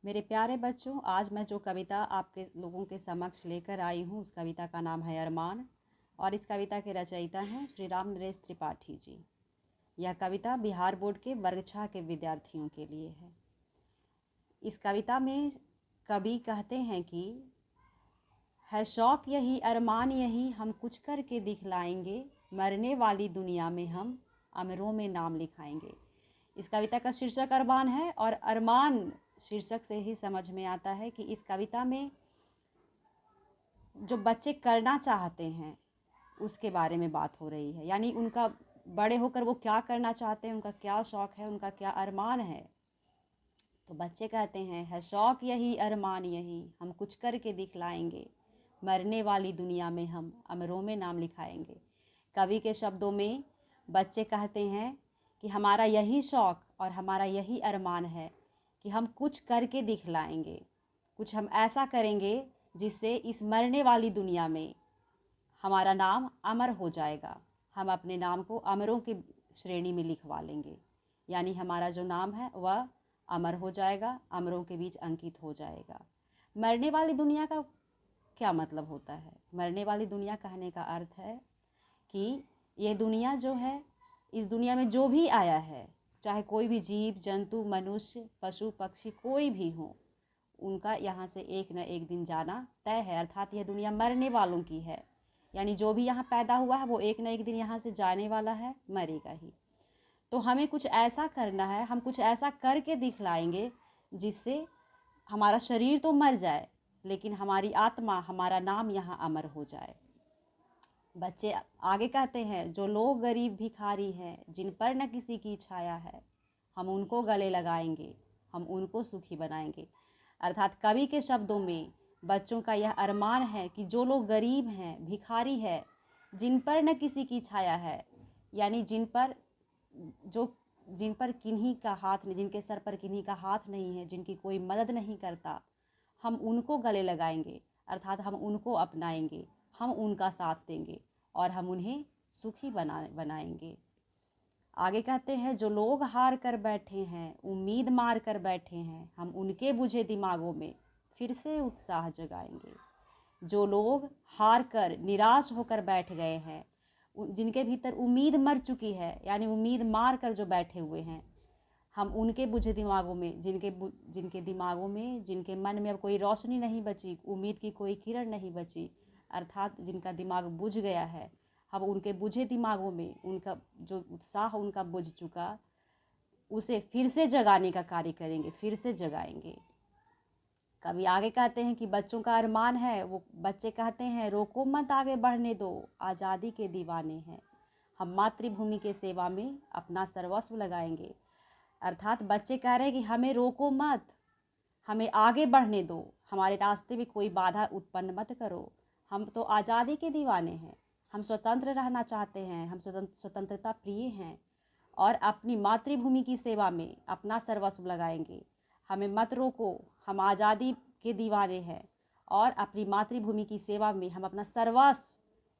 मेरे प्यारे बच्चों, आज मैं जो कविता आपके लोगों के समक्ष लेकर आई हूँ उस कविता का नाम है अरमान और इस कविता के रचयिता हैं श्री राम नरेश त्रिपाठी जी। यह कविता बिहार बोर्ड के वर्ग 6 के विद्यार्थियों के लिए है। इस कविता में कवि कहते हैं कि है शौक यही अरमान यही हम कुछ करके दिखलाएंगे, मरने वाली दुनिया में हम अमरों में नाम लिखाएंगे। इस कविता का शीर्षक अरमान है और अरमान शीर्षक से ही समझ में आता है कि इस कविता में जो बच्चे करना चाहते हैं उसके बारे में बात हो रही है, यानी उनका बड़े होकर वो क्या करना चाहते हैं, उनका क्या शौक़ है, उनका क्या अरमान है। तो बच्चे कहते हैं है शौक़ यही अरमान यही हम कुछ करके दिखलाएंगे, मरने वाली दुनिया में हम अमरों में नाम लिखाएंगे। कवि के शब्दों में बच्चे कहते हैं कि हमारा यही शौक़ और हमारा यही अरमान है कि हम कुछ करके दिखलाएंगे, कुछ हम ऐसा करेंगे जिससे इस मरने वाली दुनिया में हमारा नाम अमर हो जाएगा। हम अपने नाम को अमरों की श्रेणी में लिखवा लेंगे, यानी हमारा जो नाम है वह अमर हो जाएगा, अमरों के बीच अंकित हो जाएगा। मरने वाली दुनिया का क्या मतलब होता है? मरने वाली दुनिया कहने का अर्थ है कि ये दुनिया जो है, इस दुनिया में जो भी आया है, चाहे कोई भी जीव जंतु मनुष्य पशु पक्षी कोई भी हो, उनका यहाँ से एक न एक दिन जाना तय है। अर्थात यह दुनिया मरने वालों की है, यानी जो भी यहाँ पैदा हुआ है वो एक न एक दिन यहाँ से जाने वाला है, मरेगा ही। तो हमें कुछ ऐसा करना है, हम कुछ ऐसा करके दिखलाएंगे जिससे हमारा शरीर तो मर जाए लेकिन हमारी आत्मा, हमारा नाम यहाँ अमर हो जाए। बच्चे आगे कहते हैं जो लोग गरीब भिखारी हैं, जिन पर न किसी की छाया है, हम उनको गले लगाएंगे, हम उनको सुखी बनाएंगे। अर्थात कवि के शब्दों में बच्चों का यह अरमान है कि जो लोग गरीब हैं, भिखारी है, जिन पर न किसी की छाया है, यानी जिन पर किन्हीं का हाथ नहीं, जिनके सर पर किन्हीं का हाथ नहीं है, जिनकी कोई मदद नहीं करता, हम उनको गले लगाएंगे। अर्थात हम उनको अपनाएंगे, हम उनका साथ देंगे और हम उन्हें सुखी बनाएंगे। आगे कहते हैं जो लोग हार कर बैठे हैं, उम्मीद मार कर बैठे हैं, हम उनके बुझे दिमागों में फिर से उत्साह जगाएंगे। जो लोग हार कर निराश होकर बैठ गए हैं, जिनके भीतर उम्मीद मर चुकी है, यानी उम्मीद मार कर जो बैठे हुए हैं, हम उनके बुझे दिमागों में, जिनके दिमागों में, जिनके मन में अब कोई रोशनी नहीं बची, उम्मीद की कोई किरण नहीं बची, अर्थात जिनका दिमाग बुझ गया है, हम उनके बुझे दिमागों में उनका जो उत्साह उनका बुझ चुका, उसे फिर से जगाने का कार्य करेंगे, फिर से जगाएंगे। कभी आगे कहते हैं कि बच्चों का अरमान है, वो बच्चे कहते हैं रोको मत आगे बढ़ने दो, आज़ादी के दीवाने हैं, हम मातृभूमि के सेवा में अपना सर्वस्व लगाएंगे। अर्थात बच्चे कह रहे हैं कि हमें रोको मत, हमें आगे बढ़ने दो, हमारे रास्ते में कोई बाधा उत्पन्न मत करो। हम तो आज़ादी के दीवाने हैं, हम स्वतंत्र रहना चाहते हैं, हम स्वतंत्रता प्रिय हैं और अपनी मातृभूमि की सेवा में अपना सर्वस्व लगाएंगे। हमें मत रोको, हम आज़ादी के दीवाने हैं और अपनी मातृभूमि की सेवा में हम अपना सर्वस्व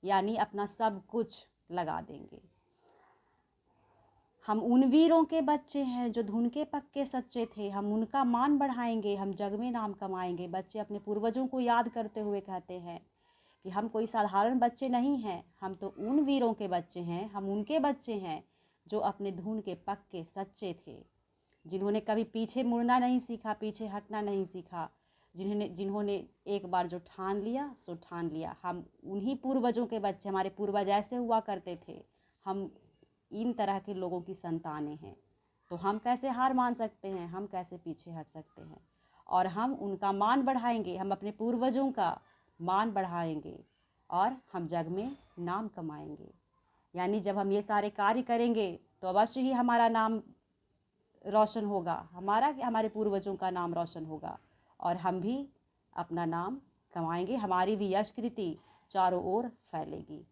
यानी अपना सब कुछ लगा देंगे। हम उन वीरों के बच्चे हैं जो धुन के पक्के सच्चे थे, हम उनका मान बढ़ाएंगे, हम जग में नाम कमाएंगे। बच्चे अपने पूर्वजों को याद करते हुए कहते हैं कि हम कोई साधारण बच्चे नहीं हैं, हम तो उन वीरों के बच्चे हैं, हम उनके बच्चे हैं जो अपने धुन के पक्के सच्चे थे, जिन्होंने कभी पीछे मुड़ना नहीं सीखा, पीछे हटना नहीं सीखा, जिन्होंने एक बार जो ठान लिया सो ठान लिया। हम उन्हीं पूर्वजों के बच्चे, हमारे पूर्वज ऐसे हुआ करते थे, हम इन तरह के लोगों की संतानें हैं। तो हम कैसे हार मान सकते हैं, हम कैसे पीछे हट सकते हैं? और हम उनका मान बढ़ाएंगे, हम अपने पूर्वजों का मान बढ़ाएंगे और हम जग में नाम कमाएंगे। यानी जब हम ये सारे कार्य करेंगे तो अवश्य ही हमारा नाम रोशन होगा, हमारे पूर्वजों का नाम रोशन होगा और हम भी अपना नाम कमाएंगे, हमारी भी यश कृति चारों ओर फैलेगी।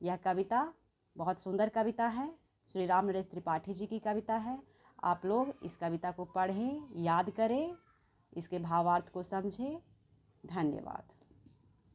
यह कविता बहुत सुंदर कविता है, श्री राम नरेश त्रिपाठी जी की कविता है। आप लोग इस कविता को पढ़ें, याद करें, इसके भावार्थ को समझें। धन्यवाद।